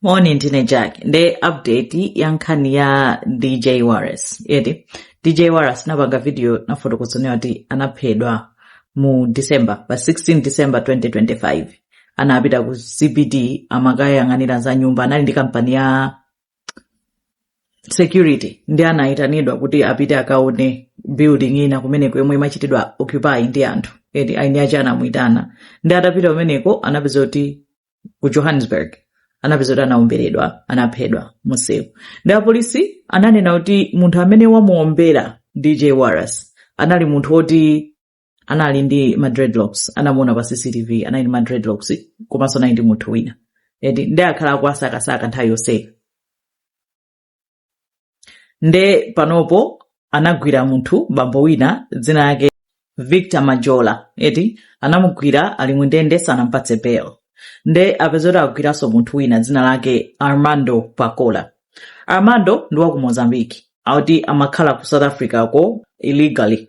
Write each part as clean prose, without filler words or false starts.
Morning Jack. Nde update yankhani ya DJ Warras. Yeti DJ Warras nabaga video na fotokotsonera ati anaphedwa mu December pa 16 December 2025. Anapita ku CBD amakayang'anira za nyumba anali ndi kampani ya security ndi anayitanidwa kuti apite akaone building ina kumeneko yomwe imachitidwa occupy ndi anthu. Yeti aini acha anamuyitana. Ndi atapita kumeneko anapeza kuti ku Johannesburg anapeza kuti anaomberedwa anaphedwa musewu. Ndi apolisi ananena kuti munthu amene wamuombera DJ Warras anali munthu woti anali ndi ma dreadlocks, anamuona pa CCTV anali ma dreadlocks komanso anali ndi munthu wina. Ndi akhala kwasakasaka nthawi yonse. Nde panopo anagwira munthu bambo wina dzina lake Victor Majola. Anamugwira ali mwindende sanampatse bail. Nde apezora agwiraso munthu wina dzina lake Armando Pacola. Armando ndi wa ku Mozambique. Auti amakhala ku South Africa ko illegally.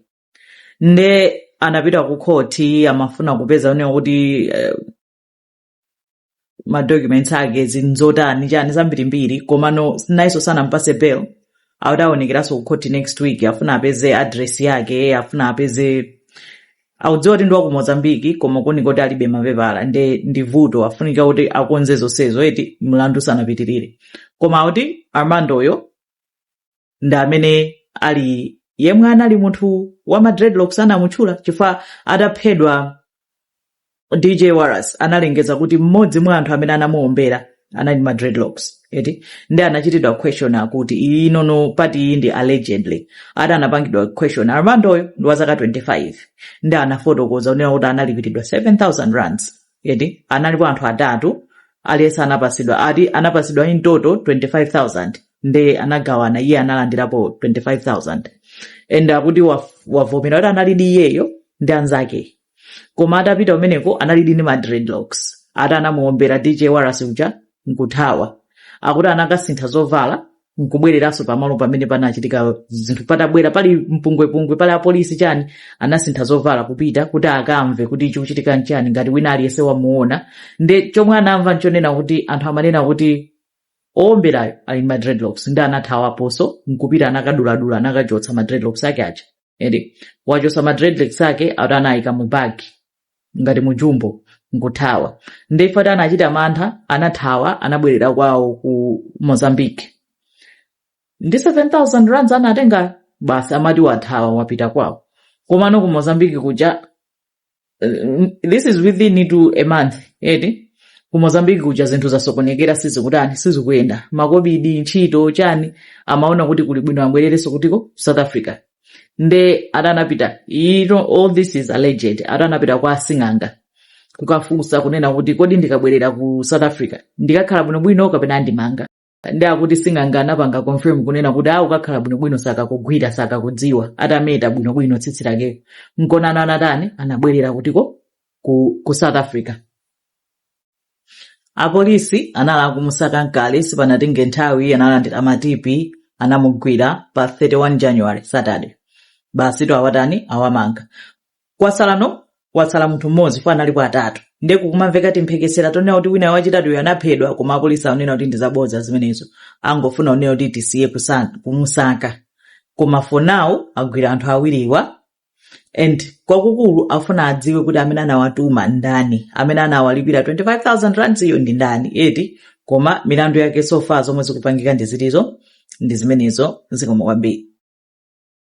Nde anapita ku court amafuna kupeza one kuti ma documents ake zinzotani chani zambirimbiri komano naiso sanampatse bail. Audaonekeraso ku court next week afuna apeze address yake, afuna apeze audziwa kuti ndi wa ku Mozambique koma kodi alibe mapepala ndi vuto afunika kuti akonze zonsezo mlandu sanapitirire. Koma auti Armandoyo ndi amene ali yemwe anali munthu wa ma dreadlocks anamutchula chifukwa ataphedwa DJ Warras analengeza kuti mmodzi mwa anthu amene anamuombera anali ma dreadlocks. Ndi anachitidwa question akuti inono pati indi allegedly anapangidwa question. Armandoyo ndi wa zaka 25 ndi anafotokoza unena kuti analipidwa 7,000 rands. Analipo anthu atatu aliyense anapasidwa in total 25,000 ndi anagawana iye analandirapo 25,000 and akuti wavomera kuti anali ndi iyeyo ndi anzake koma atapita umeneko anali ndi ma dreadlocks anamuombera DJ Warras uja nkuthawa. Akuti anakasintha zovala nkubwereranso pamalo pamene panachitika zinthu patabwera pali mpungwepungwe pali apolisi chani anasintha zovala kupita kuti akamve kuti chikuchitika nchani ngati wina aliyense wamuona. Ndi chomwe anamva nchonena kuti anthu amanena kuti oomberayo ali ma dreadlocks ndi anathawaponso nkupita anakaduladula anakachotsa ma dreadlocks ake aja. Wachotsa ma dreadlocks ake anayika mu bag ngati mujumbo nkuthawa. Ndi ifati anachita mantha anathawa anabwerera kwawo ku Mozambique. Ndi 7,000 rands anatenga basi amati wathawa wapita kwawo. Komano ku Mozambique kuja this is within a month. Ku Mozambique kuja zinthu zasokonekera sizikuyenda. Makobidi ntchito chani amaona kuti kuli bwino ambwerereso kutiko South Africa. Nde atanapita all this is alleged. Atanapita kwa Sing'anga kukafunsa kunena kuti kodi ndikabwerera ku South Africa ndikakhala bwinobwino kapena ndimanga. Ndi akuti Sing'anga anapanga confirm kunena kuti ukakhala bwinobwino saka kugwira saka kudziwa atameta bwinobwino tsitsi lake nkonana anatani anabwerera kutiko ku South Africa. Apolisi anala kumusaka nkale sipanatenge nthawi analandira matipi anamugwira pa 31 January Saturday. Basi to awatani awamanga. Watsala munthu mmodzi fa analipo atatu. Ndi kukumamveka timphekesera tonena kuti wina wachitatu anaphedwa koma apolisi anena kuti ndi zabodza zimenezo. Angofuna unena kuti tisiye kumusaka. Koma for now agwira anthu awiriwa and kwakukulu afuna adziwe kuti amene anawatuma ndani, amene anawalipira 25,000 rands iyo ndi ndani. Koma milandu yake so far zomwe zikupangika ndi zilizo ndi zimenezo zikomo kwambiri.